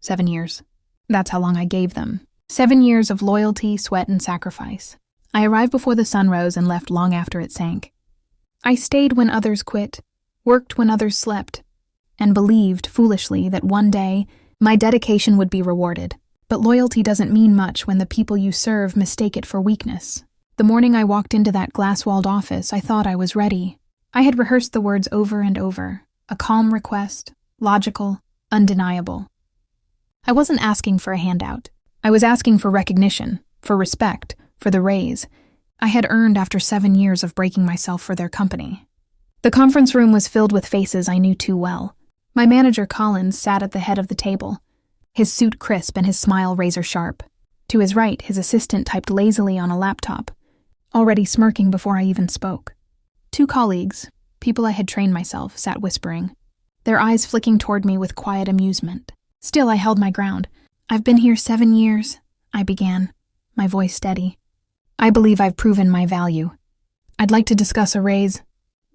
7 years. That's how long I gave them. 7 years of loyalty, sweat, and sacrifice. I arrived before the sun rose and left long after it sank. I stayed when others quit, worked when others slept, and believed, foolishly, that one day my dedication would be rewarded. But loyalty doesn't mean much when the people you serve mistake it for weakness. The morning I walked into that glass-walled office, I thought I was ready. I had rehearsed the words over and over, a calm request, logical, undeniable. I wasn't asking for a handout. I was asking for recognition, for respect, for the raise I had earned after 7 years of breaking myself for their company. The conference room was filled with faces I knew too well. My manager, Collins, sat at the head of the table, his suit crisp and his smile razor-sharp. To his right, his assistant typed lazily on a laptop, already smirking before I even spoke. 2 colleagues, people I had trained myself, sat whispering, their eyes flicking toward me with quiet amusement. Still, I held my ground. "I've been here 7 years, I began, my voice steady. "I believe I've proven my value. I'd like to discuss a raise."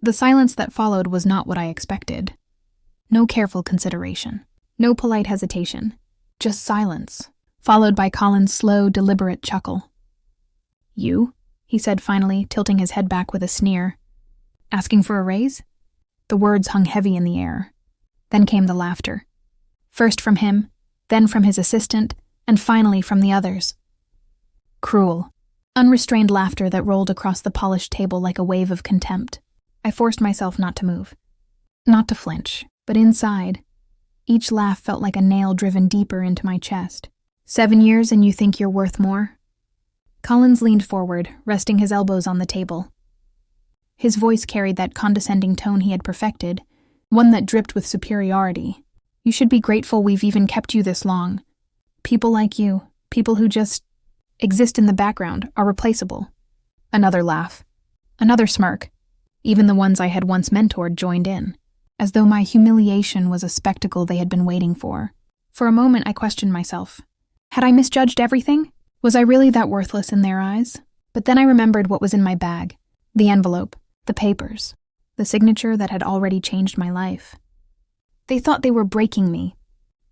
The silence that followed was not what I expected. No careful consideration, no polite hesitation, just silence, followed by Colin's slow, deliberate chuckle. "You?" he said finally, tilting his head back with a sneer. "Asking for a raise?" The words hung heavy in the air. Then came the laughter. First from him, then from his assistant, and finally from the others. Cruel, unrestrained laughter that rolled across the polished table like a wave of contempt. I forced myself not to move, not to flinch, but inside, each laugh felt like a nail driven deeper into my chest. 7 years and you think you're worth more? Collins leaned forward, resting his elbows on the table. His voice carried that condescending tone he had perfected, one that dripped with superiority. "You should be grateful we've even kept you this long. People like you, people who just exist in the background, are replaceable." Another laugh. Another smirk. Even the ones I had once mentored joined in, as though my humiliation was a spectacle they had been waiting for. For a moment I questioned myself. Had I misjudged everything? Was I really that worthless in their eyes? But then I remembered what was in my bag. The envelope, the papers, the signature that had already changed my life. They thought they were breaking me,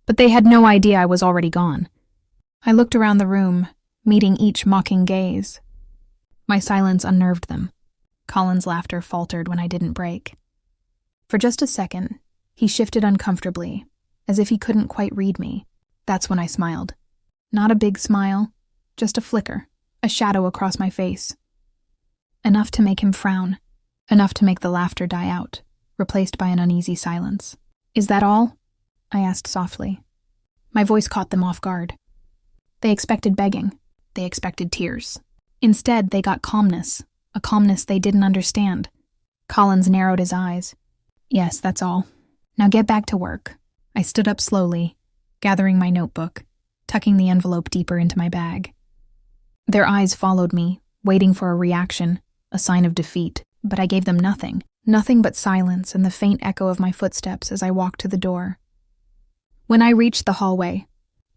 but they had no idea I was already gone. I looked around the room, meeting each mocking gaze. My silence unnerved them. Colin's laughter faltered when I didn't break. For just a second, he shifted uncomfortably, as if he couldn't quite read me. That's when I smiled. Not a big smile, just a flicker, a shadow across my face. Enough to make him frown, enough to make the laughter die out, replaced by an uneasy silence. "Is that all?" I asked softly. My voice caught them off guard. They expected begging. They expected tears. Instead, they got calmness, a calmness they didn't understand. Collins narrowed his eyes. "Yes, that's all. Now get back to work." I stood up slowly, gathering my notebook, tucking the envelope deeper into my bag. Their eyes followed me, waiting for a reaction, a sign of defeat, but I gave them nothing. Nothing but silence and the faint echo of my footsteps as I walked to the door. When I reached the hallway,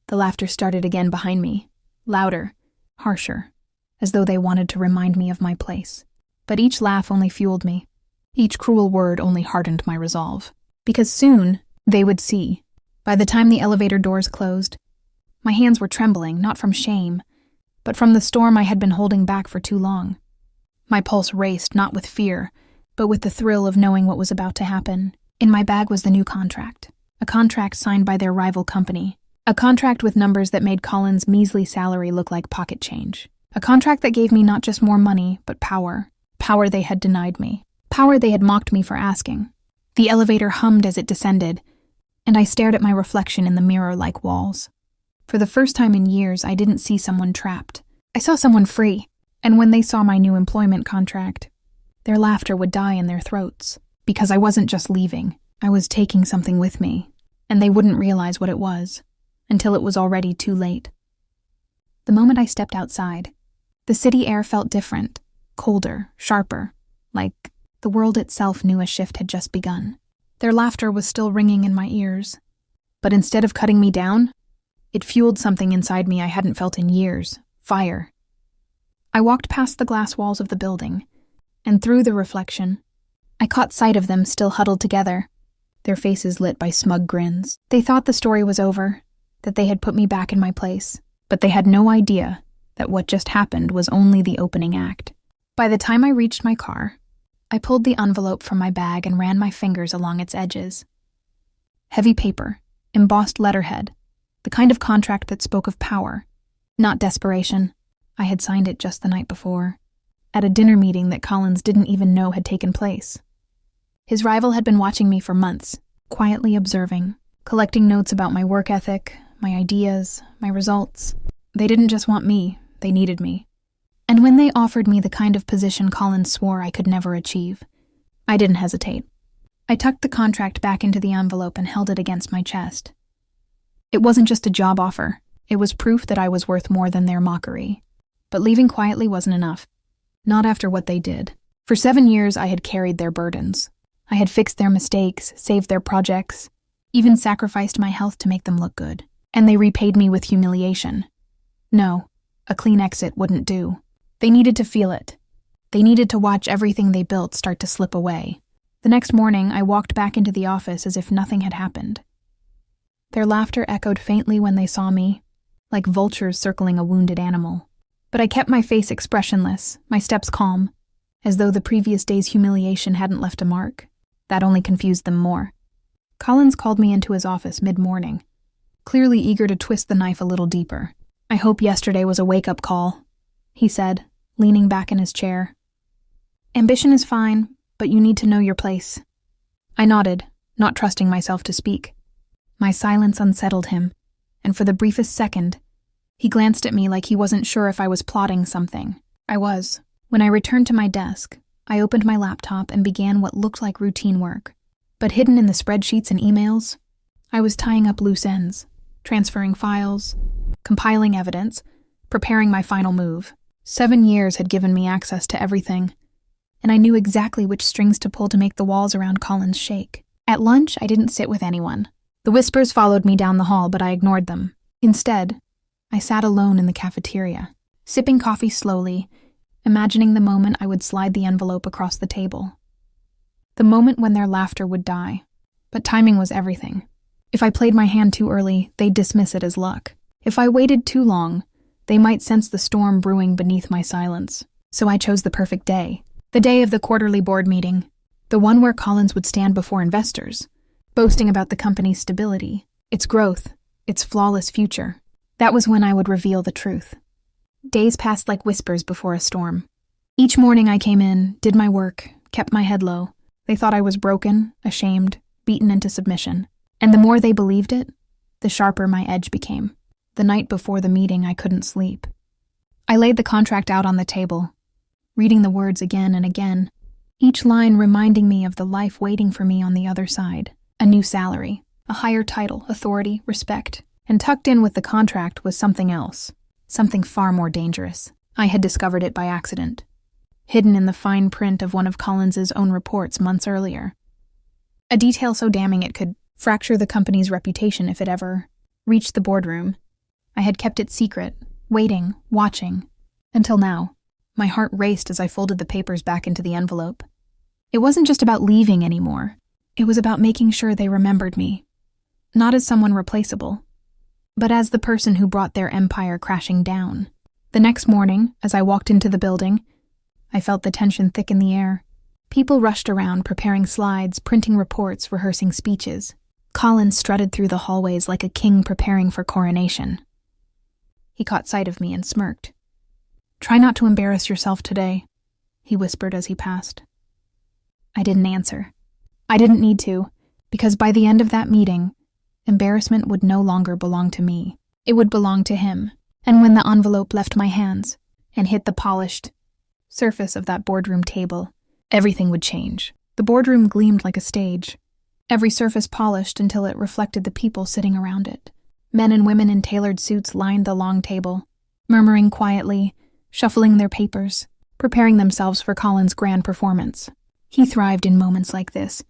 the laughter started again behind me, louder, harsher, as though they wanted to remind me of my place. But each laugh only fueled me. Each cruel word only hardened my resolve. Because soon, they would see. By the time the elevator doors closed, my hands were trembling, not from shame, but from the storm I had been holding back for too long. My pulse raced, not with fear, but with the thrill of knowing what was about to happen. In my bag was the new contract, a contract signed by their rival company, a contract with numbers that made Colin's measly salary look like pocket change, a contract that gave me not just more money, but power they had denied me, power they had mocked me for asking. The elevator hummed as it descended, and I stared at my reflection in the mirror-like walls. For the first time in years, I didn't see someone trapped. I saw someone free, and when they saw my new employment contract, their laughter would die in their throats, because I wasn't just leaving. I was taking something with me, and they wouldn't realize what it was, until it was already too late. The moment I stepped outside, the city air felt different, colder, sharper, like the world itself knew a shift had just begun. Their laughter was still ringing in my ears, but instead of cutting me down, it fueled something inside me I hadn't felt in years, fire. I walked past the glass walls of the building, and through the reflection, I caught sight of them still huddled together, their faces lit by smug grins. They thought the story was over. that they had put me back in my place, but they had no idea that what just happened was only the opening act. By the time I reached my car, I pulled the envelope from my bag and ran my fingers along its edges. Heavy paper, embossed letterhead, the kind of contract that spoke of power, not desperation. I had signed it just the night before, at a dinner meeting that Collins didn't even know had taken place. His rival had been watching me for months, quietly observing, collecting notes about my work ethic, my ideas, my results. They didn't just want me, they needed me. And when they offered me the kind of position Collins swore I could never achieve, I didn't hesitate. I tucked the contract back into the envelope and held it against my chest. It wasn't just a job offer, it was proof that I was worth more than their mockery. But leaving quietly wasn't enough. Not after what they did. For 7 years I had carried their burdens. I had fixed their mistakes, saved their projects, even sacrificed my health to make them look good. And they repaid me with humiliation. No, a clean exit wouldn't do. They needed to feel it. They needed to watch everything they built start to slip away. The next morning, I walked back into the office as if nothing had happened. Their laughter echoed faintly when they saw me, like vultures circling a wounded animal. But I kept my face expressionless, my steps calm, as though the previous day's humiliation hadn't left a mark. That only confused them more. Collins called me into his office mid-morning, clearly eager to twist the knife a little deeper. "I hope yesterday was a wake-up call," he said, leaning back in his chair. "Ambition is fine, but you need to know your place." I nodded, not trusting myself to speak. My silence unsettled him, and for the briefest second, he glanced at me like he wasn't sure if I was plotting something. I was. When I returned to my desk, I opened my laptop and began what looked like routine work. But hidden in the spreadsheets and emails, I was tying up loose ends, transferring files, compiling evidence, preparing my final move. 7 years had given me access to everything, and I knew exactly which strings to pull to make the walls around Collins shake. At lunch, I didn't sit with anyone. The whispers followed me down the hall, but I ignored them. Instead, I sat alone in the cafeteria, sipping coffee slowly, imagining the moment I would slide the envelope across the table. The moment when their laughter would die. But timing was everything. If I played my hand too early, they'd dismiss it as luck. If I waited too long, they might sense the storm brewing beneath my silence. So I chose the perfect day. The day of the quarterly board meeting. The one where Collins would stand before investors, boasting about the company's stability, its growth, its flawless future. That was when I would reveal the truth. Days passed like whispers before a storm. Each morning I came in, did my work, kept my head low. They thought I was broken, ashamed, beaten into submission. And the more they believed it, the sharper my edge became. The night before the meeting, I couldn't sleep. I laid the contract out on the table, reading the words again and again, each line reminding me of the life waiting for me on the other side. A new salary, a higher title, authority, respect. And tucked in with the contract was something else, something far more dangerous. I had discovered it by accident, hidden in the fine print of one of Collins's own reports months earlier. A detail so damning it could fracture the company's reputation if it ever reached the boardroom. I had kept it secret, waiting, watching, until now. My heart raced as I folded the papers back into the envelope. It wasn't just about leaving anymore. It was about making sure they remembered me. Not as someone replaceable, but as the person who brought their empire crashing down. The next morning, as I walked into the building, I felt the tension thick in the air. People rushed around, preparing slides, printing reports, rehearsing speeches. Collins strutted through the hallways like a king preparing for coronation. He caught sight of me and smirked. "Try not to embarrass yourself today," he whispered as he passed. I didn't answer. I didn't need to, because by the end of that meeting, embarrassment would no longer belong to me. It would belong to him. And when the envelope left my hands and hit the polished surface of that boardroom table, everything would change. The boardroom gleamed like a stage, every surface polished until it reflected the people sitting around it. Men and women in tailored suits lined the long table, murmuring quietly, shuffling their papers, preparing themselves for Collins' grand performance. He thrived in moments like this,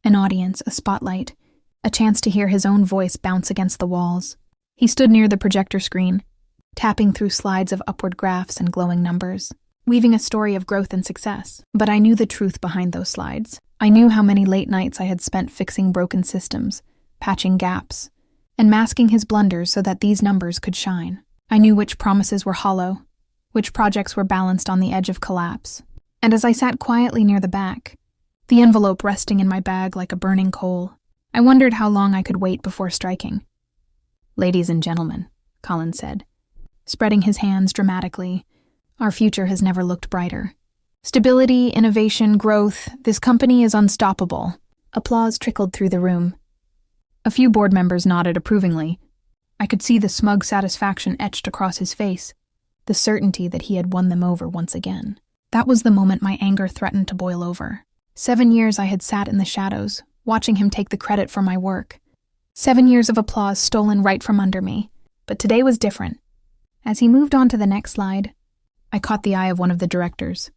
an audience, a spotlight, a chance to hear his own voice bounce against the walls. He stood near the projector screen, tapping through slides of upward graphs and glowing numbers, weaving a story of growth and success. But I knew the truth behind those slides. I knew how many late nights I had spent fixing broken systems, patching gaps, and masking his blunders so that these numbers could shine. I knew which promises were hollow, which projects were balanced on the edge of collapse. And as I sat quietly near the back, the envelope resting in my bag like a burning coal, I wondered how long I could wait before striking. "Ladies and gentlemen," Collins said, spreading his hands dramatically, "our future has never looked brighter. Stability, innovation, growth, this company is unstoppable." Applause trickled through the room. A few board members nodded approvingly. I could see the smug satisfaction etched across his face, the certainty that he had won them over once again. That was the moment my anger threatened to boil over. 7 years I had sat in the shadows, watching him take the credit for my work. 7 years of applause stolen right from under me. But today was different. As he moved on to the next slide, I caught the eye of one of the directors,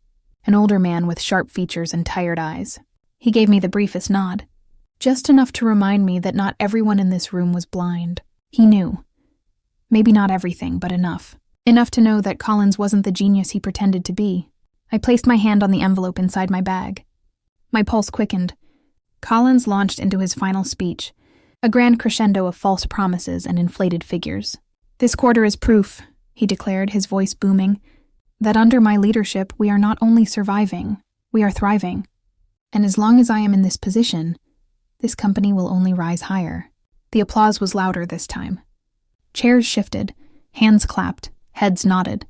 an older man with sharp features and tired eyes. He gave me the briefest nod, just enough to remind me that not everyone in this room was blind. He knew. Maybe not everything, but enough. Enough to know that Collins wasn't the genius he pretended to be. I placed my hand on the envelope inside my bag. My pulse quickened. Collins launched into his final speech, a grand crescendo of false promises and inflated figures. "This quarter is proof," he declared, his voice booming, "that under my leadership we are not only surviving, we are thriving. And as long as I am in this position, this company will only rise higher." The applause was louder this time. Chairs shifted, hands clapped, heads nodded.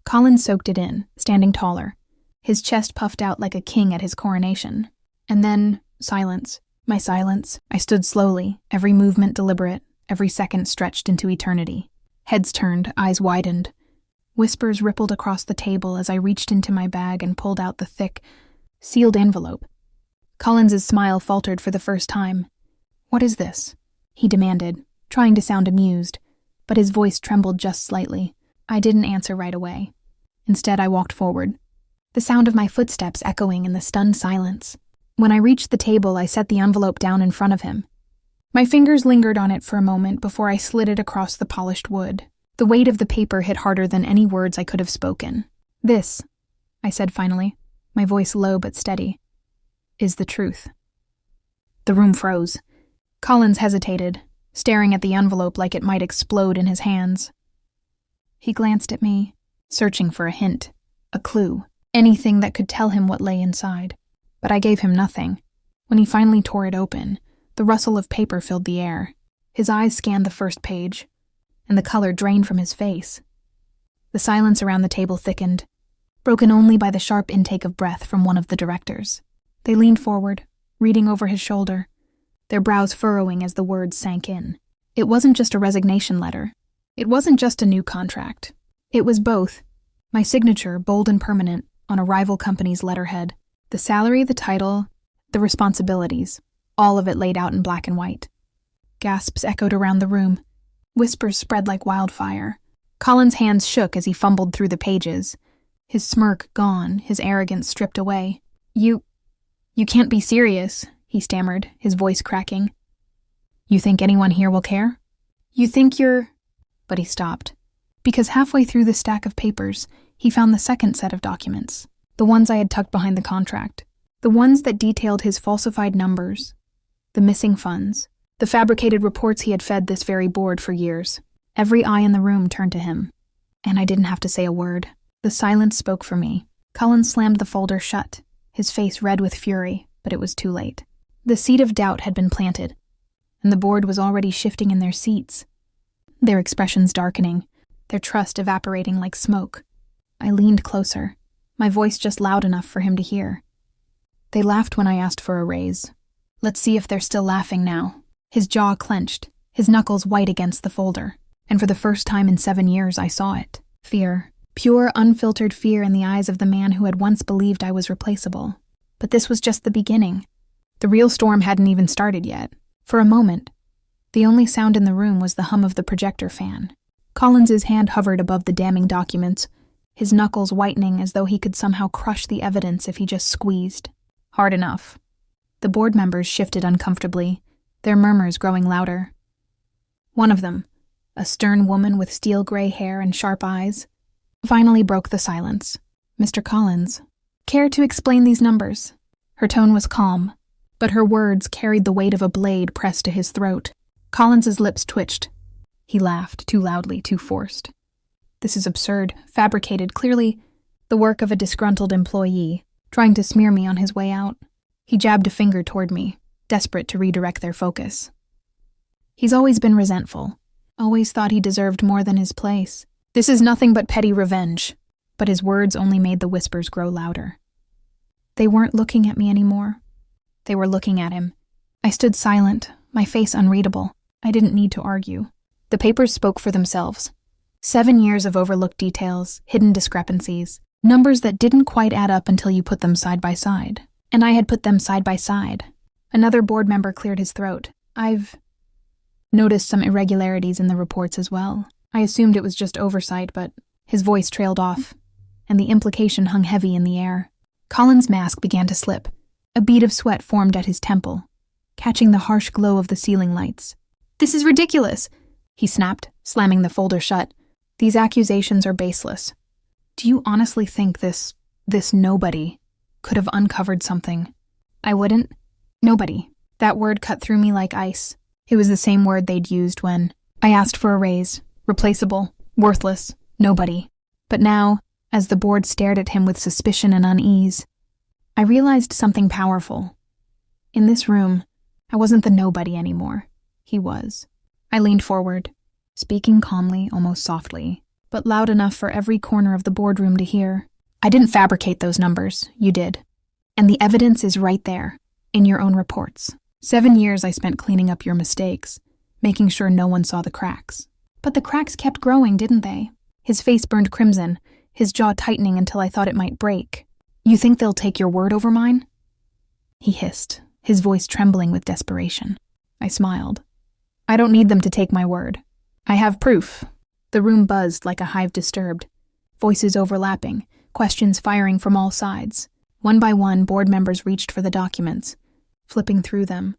Collins soaked it in, standing taller, his chest puffed out like a king at his coronation. And then, silence. My silence. I stood slowly, every movement deliberate, every second stretched into eternity. Heads turned, eyes widened. Whispers rippled across the table as I reached into my bag and pulled out the thick, sealed envelope. Collins's smile faltered for the first time. "What is this?" he demanded, trying to sound amused, but his voice trembled just slightly. I didn't answer right away. Instead, I walked forward, the sound of my footsteps echoing in the stunned silence. When I reached the table, I set the envelope down in front of him. My fingers lingered on it for a moment before I slid it across the polished wood. The weight of the paper hit harder than any words I could have spoken. "This," I said finally, my voice low but steady, "is the truth." The room froze. Collins hesitated, staring at the envelope like it might explode in his hands. He glanced at me, searching for a hint, a clue, anything that could tell him what lay inside. But I gave him nothing. When he finally tore it open, the rustle of paper filled the air. His eyes scanned the first page, and the color drained from his face. The silence around the table thickened, broken only by the sharp intake of breath from one of the directors. They leaned forward, reading over his shoulder, their brows furrowing as the words sank in. It wasn't just a resignation letter. It wasn't just a new contract. It was both. My signature, bold and permanent, on a rival company's letterhead. The salary, the title, the responsibilities, all of it laid out in black and white. Gasps echoed around the room. Whispers spread like wildfire. Collins' hands shook as he fumbled through the pages, his smirk gone, his arrogance stripped away. You can't be serious," he stammered, his voice cracking. "You think anyone here will care? You think you're—" But he stopped, because halfway through the stack of papers, he found the second set of documents, the ones I had tucked behind the contract, the ones that detailed his falsified numbers, the missing funds, the fabricated reports he had fed this very board for years. Every eye in the room turned to him, and I didn't have to say a word. The silence spoke for me. Collins slammed the folder shut, his face red with fury, but it was too late. The seed of doubt had been planted, and the board was already shifting in their seats, their expressions darkening, their trust evaporating like smoke. I leaned closer, my voice just loud enough for him to hear. They laughed when I asked for a raise. Let's see if they're still laughing now. His jaw clenched, his knuckles white against the folder, and for the first time in 7 years I saw it. Fear. Pure, unfiltered fear in the eyes of the man who had once believed I was replaceable. But this was just the beginning. The real storm hadn't even started yet. For a moment, the only sound in the room was the hum of the projector fan. Collins's hand hovered above the damning documents, his knuckles whitening as though he could somehow crush the evidence if he just squeezed. Hard enough. The board members shifted uncomfortably, their murmurs growing louder. One of them, a stern woman with steel gray hair and sharp eyes, finally broke the silence. "Mr. Collins, care to explain these numbers?" Her tone was calm, but her words carried the weight of a blade pressed to his throat. Collins's lips twitched. He laughed, too loudly, too forced. This is absurd, fabricated, clearly the work of a disgruntled employee, trying to smear me on his way out. He jabbed a finger toward me, desperate to redirect their focus. He's always been resentful, always thought he deserved more than his place. This is nothing but petty revenge, but his words only made the whispers grow louder. They weren't looking at me anymore. They were looking at him. I stood silent, my face unreadable. I didn't need to argue. The papers spoke for themselves. 7 years of overlooked details, hidden discrepancies, numbers that didn't quite add up until you put them side by side. And I had put them side by side. Another board member cleared his throat. I've noticed some irregularities in the reports as well. I assumed it was just oversight, but his voice trailed off, and the implication hung heavy in the air. Collins' mask began to slip. A bead of sweat formed at his temple, catching the harsh glow of the ceiling lights. "This is ridiculous," he snapped, slamming the folder shut. "These accusations are baseless. Do you honestly think this nobody could have uncovered something? I wouldn't. Nobody." That word cut through me like ice. It was the same word they'd used when I asked for a raise. Replaceable, worthless, nobody. But now, as the board stared at him with suspicion and unease, I realized something powerful. In this room, I wasn't the nobody anymore. He was. I leaned forward, speaking calmly, almost softly, but loud enough for every corner of the boardroom to hear. "I didn't fabricate those numbers, you did. And the evidence is right there, in your own reports. 7 years I spent cleaning up your mistakes, making sure no one saw the cracks. But the cracks kept growing, didn't they?" His face burned crimson, his jaw tightening until I thought it might break. "You think they'll take your word over mine?" He hissed, his voice trembling with desperation. I smiled. "I don't need them to take my word. I have proof." The room buzzed like a hive disturbed, voices overlapping, questions firing from all sides. One by one, board members reached for the documents, flipping through them,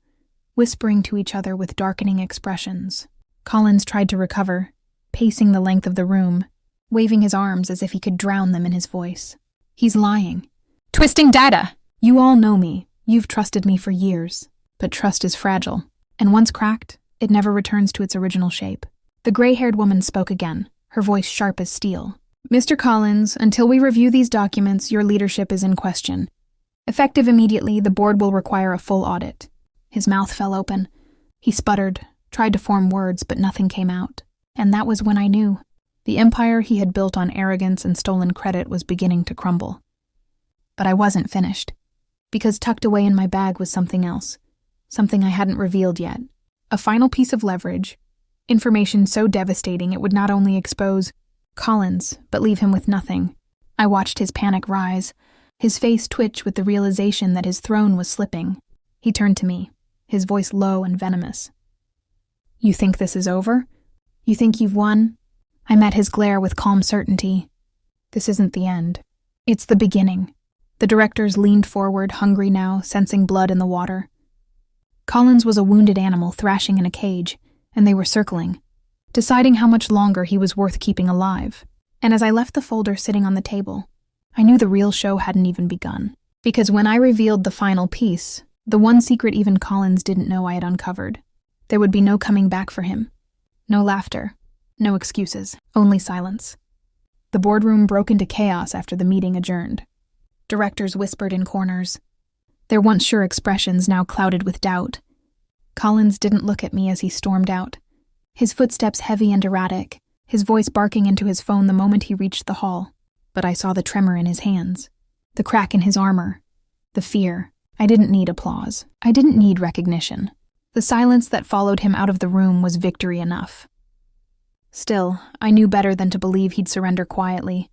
whispering to each other with darkening expressions. Collins tried to recover, pacing the length of the room, waving his arms as if he could drown them in his voice. "He's lying. Twisting data! You all know me. You've trusted me for years. But trust is fragile, and once cracked, it never returns to its original shape." The gray-haired woman spoke again, her voice sharp as steel. "Mr. Collins, until we review these documents, your leadership is in question. Effective immediately, the board will require a full audit." His mouth fell open. He sputtered, tried to form words, but nothing came out. And that was when I knew. The empire he had built on arrogance and stolen credit was beginning to crumble. But I wasn't finished, because tucked away in my bag was something else, something I hadn't revealed yet. A final piece of leverage, information so devastating it would not only expose Collins, but leave him with nothing. I watched his panic rise, his face twitch with the realization that his throne was slipping. He turned to me, his voice low and venomous. "You think this is over? You think you've won?" I met his glare with calm certainty. "This isn't the end. It's the beginning." The directors leaned forward, hungry now, sensing blood in the water. Collins was a wounded animal thrashing in a cage, and they were circling, deciding how much longer he was worth keeping alive. And as I left the folder sitting on the table, I knew the real show hadn't even begun. Because when I revealed the final piece, the one secret even Collins didn't know I had uncovered, there would be no coming back for him. No laughter, no excuses, only silence. The boardroom broke into chaos after the meeting adjourned. Directors whispered in corners, their once sure expressions now clouded with doubt. Collins didn't look at me as he stormed out, his footsteps heavy and erratic, his voice barking into his phone the moment he reached the hall. But I saw the tremor in his hands, the crack in his armor, the fear. I didn't need applause. I didn't need recognition. The silence that followed him out of the room was victory enough. Still, I knew better than to believe he'd surrender quietly.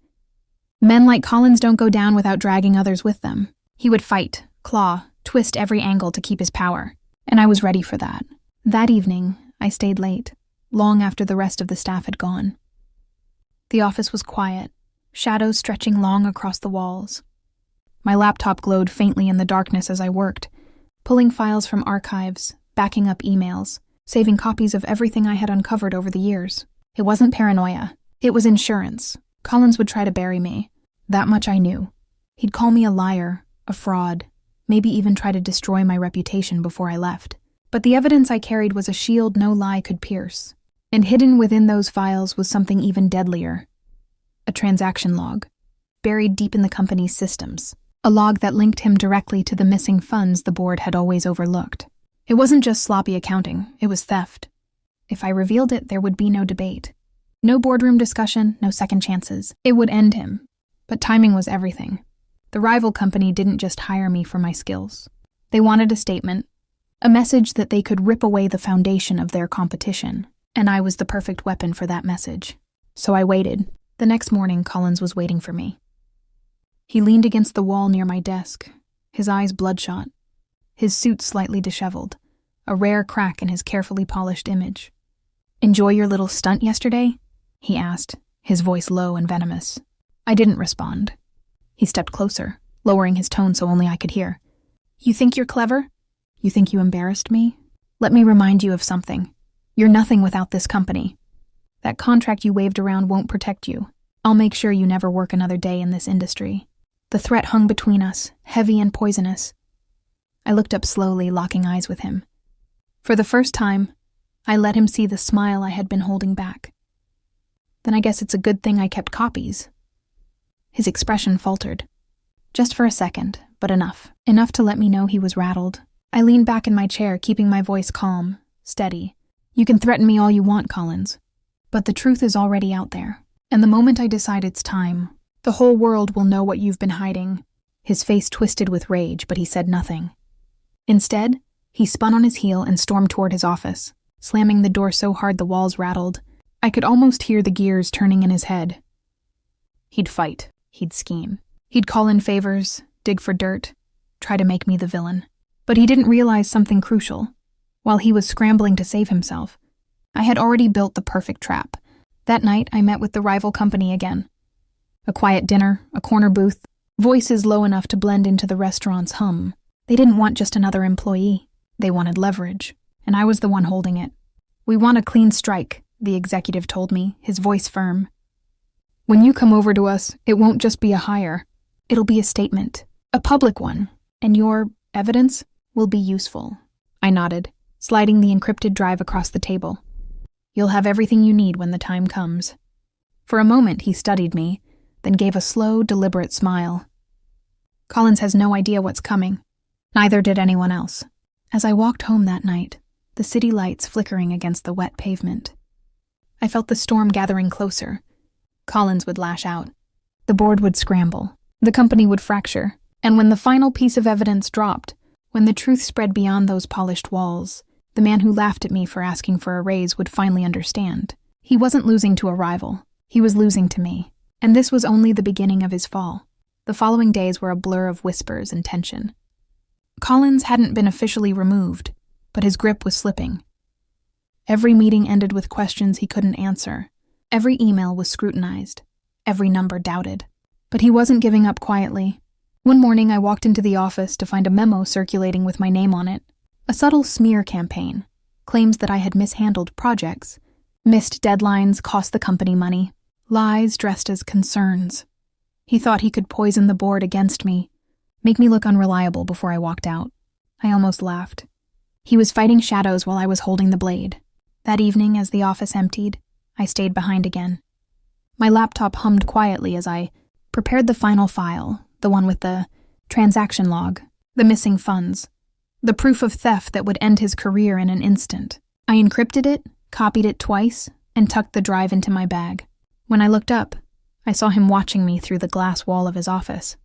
Men like Collins don't go down without dragging others with them. He would fight, claw, twist every angle to keep his power. And I was ready for that. That evening, I stayed late, long after the rest of the staff had gone. The office was quiet, shadows stretching long across the walls. My laptop glowed faintly in the darkness as I worked, pulling files from archives, backing up emails, saving copies of everything I had uncovered over the years. It wasn't paranoia. It was insurance. Collins would try to bury me. That much I knew. He'd call me a liar, a fraud, maybe even try to destroy my reputation before I left. But the evidence I carried was a shield no lie could pierce. And hidden within those files was something even deadlier. A transaction log, buried deep in the company's systems. A log that linked him directly to the missing funds the board had always overlooked. It wasn't just sloppy accounting, it was theft. If I revealed it, there would be no debate. No boardroom discussion, no second chances. It would end him. But timing was everything. The rival company didn't just hire me for my skills. They wanted a statement, a message that they could rip away the foundation of their competition, and I was the perfect weapon for that message. So I waited. The next morning, Collins was waiting for me. He leaned against the wall near my desk, his eyes bloodshot, his suit slightly disheveled, a rare crack in his carefully polished image. "Enjoy your little stunt yesterday?" he asked, his voice low and venomous. I didn't respond. He stepped closer, lowering his tone so only I could hear. "You think you're clever? You think you embarrassed me? Let me remind you of something. You're nothing without this company. That contract you waved around won't protect you. I'll make sure you never work another day in this industry." The threat hung between us, heavy and poisonous. I looked up slowly, locking eyes with him. For the first time, I let him see the smile I had been holding back. "Then I guess it's a good thing I kept copies." His expression faltered. Just for a second, but enough. Enough to let me know he was rattled. I leaned back in my chair, keeping my voice calm, steady. "You can threaten me all you want, Collins. But the truth is already out there. And the moment I decide it's time, the whole world will know what you've been hiding." His face twisted with rage, but he said nothing. Instead, he spun on his heel and stormed toward his office, slamming the door so hard the walls rattled. I could almost hear the gears turning in his head. He'd fight. He'd scheme. He'd call in favors, dig for dirt, try to make me the villain. But he didn't realize something crucial. While he was scrambling to save himself, I had already built the perfect trap. That night, I met with the rival company again. A quiet dinner, a corner booth, voices low enough to blend into the restaurant's hum. They didn't want just another employee. They wanted leverage, and I was the one holding it. "We want a clean strike," the executive told me, his voice firm. "When you come over to us, it won't just be a hire. It'll be a statement, a public one, and your evidence will be useful." I nodded, sliding the encrypted drive across the table. "You'll have everything you need when the time comes." For a moment, he studied me, then gave a slow, deliberate smile. "Collins has no idea what's coming. Neither did anyone else." As I walked home that night, the city lights flickering against the wet pavement, I felt the storm gathering closer. Collins would lash out. The board would scramble. The company would fracture. And when the final piece of evidence dropped, when the truth spread beyond those polished walls, the man who laughed at me for asking for a raise would finally understand. He wasn't losing to a rival. He was losing to me. And this was only the beginning of his fall. The following days were a blur of whispers and tension. Collins hadn't been officially removed, but his grip was slipping. Every meeting ended with questions he couldn't answer. Every email was scrutinized. Every number doubted. But he wasn't giving up quietly. One morning I walked into the office to find a memo circulating with my name on it. A subtle smear campaign. Claims that I had mishandled projects. Missed deadlines, cost the company money. Lies dressed as concerns. He thought he could poison the board against me, make me look unreliable before I walked out. I almost laughed. He was fighting shadows while I was holding the blade. That evening, as the office emptied, I stayed behind again. My laptop hummed quietly as I prepared the final file, the one with the transaction log, the missing funds, the proof of theft that would end his career in an instant. I encrypted it, copied it twice, and tucked the drive into my bag. When I looked up, I saw him watching me through the glass wall of his office.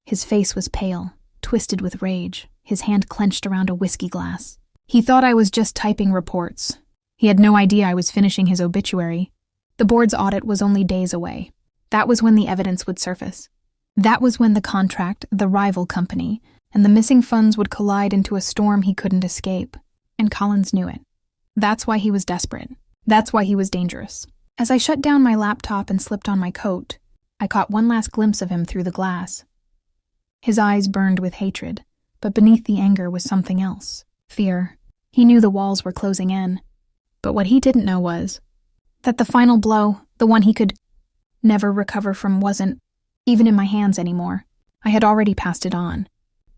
His face was pale, twisted with rage, his hand clenched around a whiskey glass. He thought I was just typing reports. He had no idea I was finishing his obituary. The board's audit was only days away. That was when the evidence would surface. That was when the contract, the rival company, and the missing funds would collide into a storm he couldn't escape. And Collins knew it. That's why he was desperate. That's why he was dangerous. As I shut down my laptop and slipped on my coat, I caught one last glimpse of him through the glass. His eyes burned with hatred, but beneath the anger was something else. Fear. He knew the walls were closing in. But what he didn't know was that the final blow, the one he could never recover from, wasn't even in my hands anymore. I had already passed it on.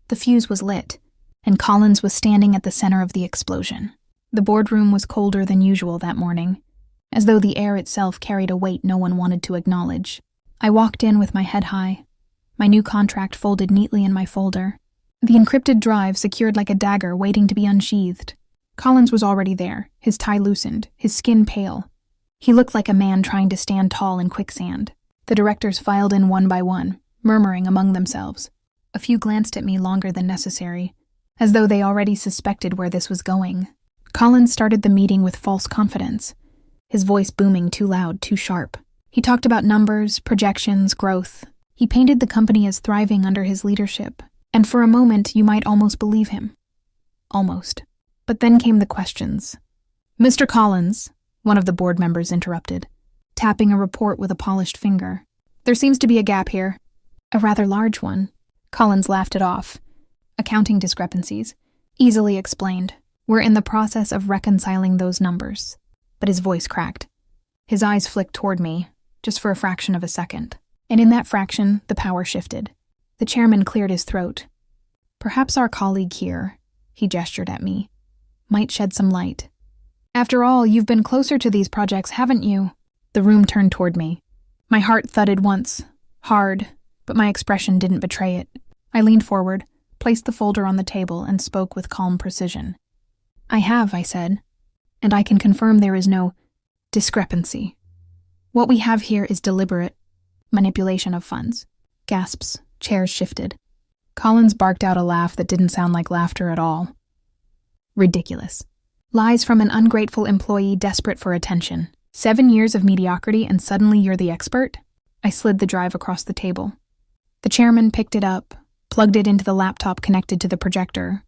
The fuse was lit, and Collins was standing at the center of the explosion. The boardroom was colder than usual that morning, as though the air itself carried a weight no one wanted to acknowledge. I walked in with my head high, my new contract folded neatly in my folder, the encrypted drive secured like a dagger waiting to be unsheathed. Collins was already there, his tie loosened, his skin pale. He looked like a man trying to stand tall in quicksand. The directors filed in one by one, murmuring among themselves. A few glanced at me longer than necessary, as though they already suspected where this was going. Collins started the meeting with false confidence, his voice booming too loud, too sharp. He talked about numbers, projections, growth. He painted the company as thriving under his leadership, and for a moment you might almost believe him. Almost. But then came the questions. "Mr. Collins," one of the board members interrupted, tapping a report with a polished finger. "There seems to be a gap here." A rather large one. Collins laughed it off. "Accounting discrepancies. Easily explained. We're in the process of reconciling those numbers." But his voice cracked. His eyes flicked toward me, just for a fraction of a second. And in that fraction, the power shifted. The chairman cleared his throat. "Perhaps our colleague here," he gestured at me, "might shed some light. After all, you've been closer to these projects, haven't you?" The room turned toward me. My heart thudded once, hard, but my expression didn't betray it. I leaned forward, placed the folder on the table, and spoke with calm precision. "I have," I said, "and I can confirm there is no discrepancy. What we have here is deliberate manipulation of funds." Gasps, chairs shifted. Collins barked out a laugh that didn't sound like laughter at all. "Ridiculous. Lies from an ungrateful employee desperate for attention. 7 years of mediocrity and suddenly you're the expert?" I slid the drive across the table. The chairman picked it up, plugged it into the laptop connected to the projector.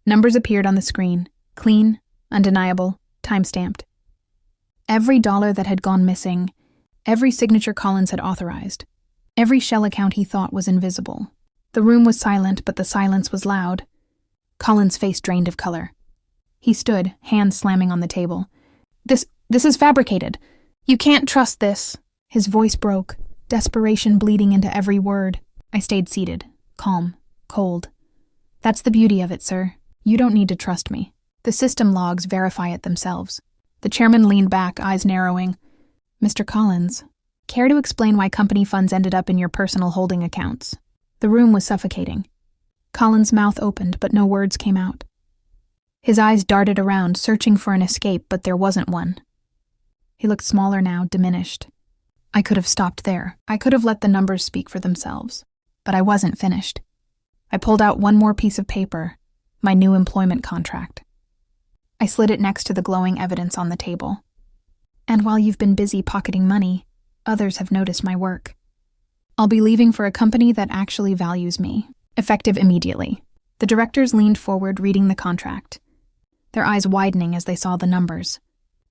Numbers appeared on the screen, clean, undeniable, time-stamped. Every dollar that had gone missing, every signature Collins had authorized, every shell account he thought was invisible. The room was silent, but the silence was loud. Collins' face drained of color. He stood, hands slamming on the table. This is fabricated. You can't trust this." His voice broke, desperation bleeding into every word. I stayed seated, calm, cold. "That's the beauty of it, sir. You don't need to trust me. The system logs verify it themselves." The chairman leaned back, eyes narrowing. "Mr. Collins, care to explain why company funds ended up in your personal holding accounts?" The room was suffocating. Collins' mouth opened, but no words came out. His eyes darted around, searching for an escape, but there wasn't one. He looked smaller now, diminished. I could have stopped there. I could have let the numbers speak for themselves. But I wasn't finished. I pulled out one more piece of paper, my new employment contract. I slid it next to the glowing evidence on the table. "And while you've been busy pocketing money, others have noticed my work. I'll be leaving for a company that actually values me, effective immediately." The directors leaned forward, reading the contract, their eyes widening as they saw the numbers.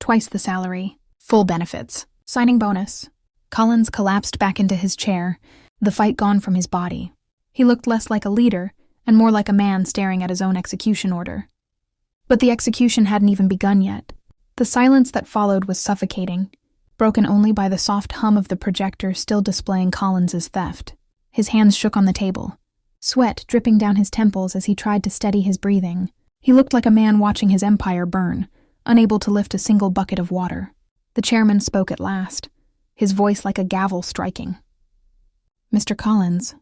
Twice the salary, full benefits, signing bonus. Collins collapsed back into his chair, the fight gone from his body. He looked less like a leader and more like a man staring at his own execution order. But the execution hadn't even begun yet. The silence that followed was suffocating, broken only by the soft hum of the projector still displaying Collins's theft. His hands shook on the table, sweat dripping down his temples as he tried to steady his breathing. He looked like a man watching his empire burn, unable to lift a single bucket of water. The chairman spoke at last, his voice like a gavel striking. "Mr. Collins,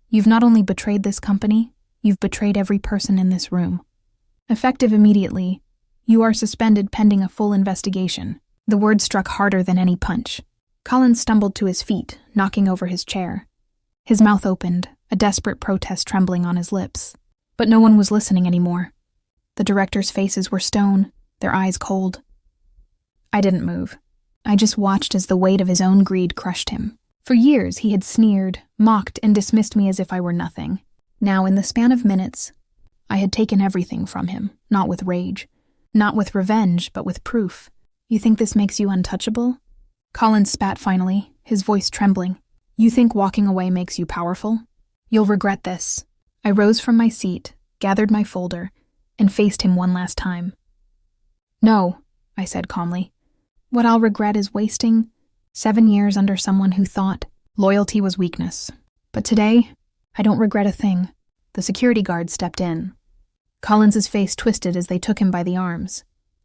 you've not only betrayed this company, you've betrayed every person in this room. Effective immediately, you are suspended pending a full investigation." The word struck harder than any punch. Collins stumbled to his feet, knocking over his chair. His mouth opened, a desperate protest trembling on his lips. But no one was listening anymore. The directors' faces were stone, their eyes cold. I didn't move. I just watched as the weight of his own greed crushed him. For years he had sneered, mocked, and dismissed me as if I were nothing. Now, in the span of minutes, I had taken everything from him, not with rage, not with revenge, but with proof. "You think this makes you untouchable?" Collins spat finally, his voice trembling. "You think walking away makes you powerful? You'll regret this." I rose from my seat, gathered my folder, and faced him one last time. "No," I said calmly. "What I'll regret is wasting 7 years under someone who thought loyalty was weakness. But today, I don't regret a thing." The security guard stepped in. Collins's face twisted as they took him by the arms.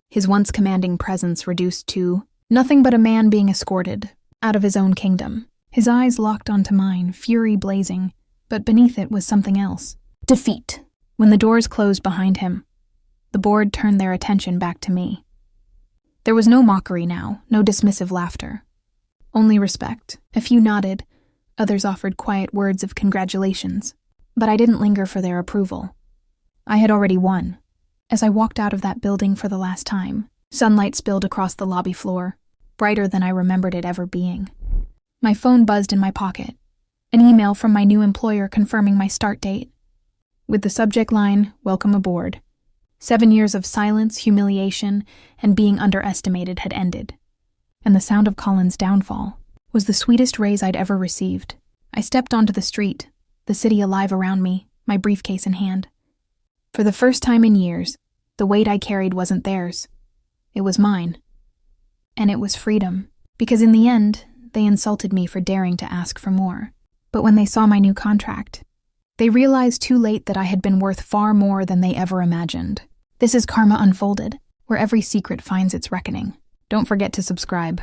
His once commanding presence reduced to nothing but a man being escorted out of his own kingdom. His eyes locked onto mine, fury blazing, but beneath it was something else. Defeat. When the doors closed behind him, the board turned their attention back to me. There was no mockery now, no dismissive laughter. Only respect. A few nodded, others offered quiet words of congratulations, but I didn't linger for their approval. I had already won. As I walked out of that building for the last time, sunlight spilled across the lobby floor, brighter than I remembered it ever being. My phone buzzed in my pocket, an email from my new employer confirming my start date. With the subject line, "Welcome aboard." 7 years of silence, humiliation, and being underestimated had ended. And the sound of Colin's downfall was the sweetest raise I'd ever received. I stepped onto the street, the city alive around me, my briefcase in hand. For the first time in years, the weight I carried wasn't theirs. It was mine. And it was freedom, because in the end, they insulted me for daring to ask for more. But when they saw my new contract, they realized too late that I had been worth far more than they ever imagined. This is Karma Unfolded, where every secret finds its reckoning. Don't forget to subscribe.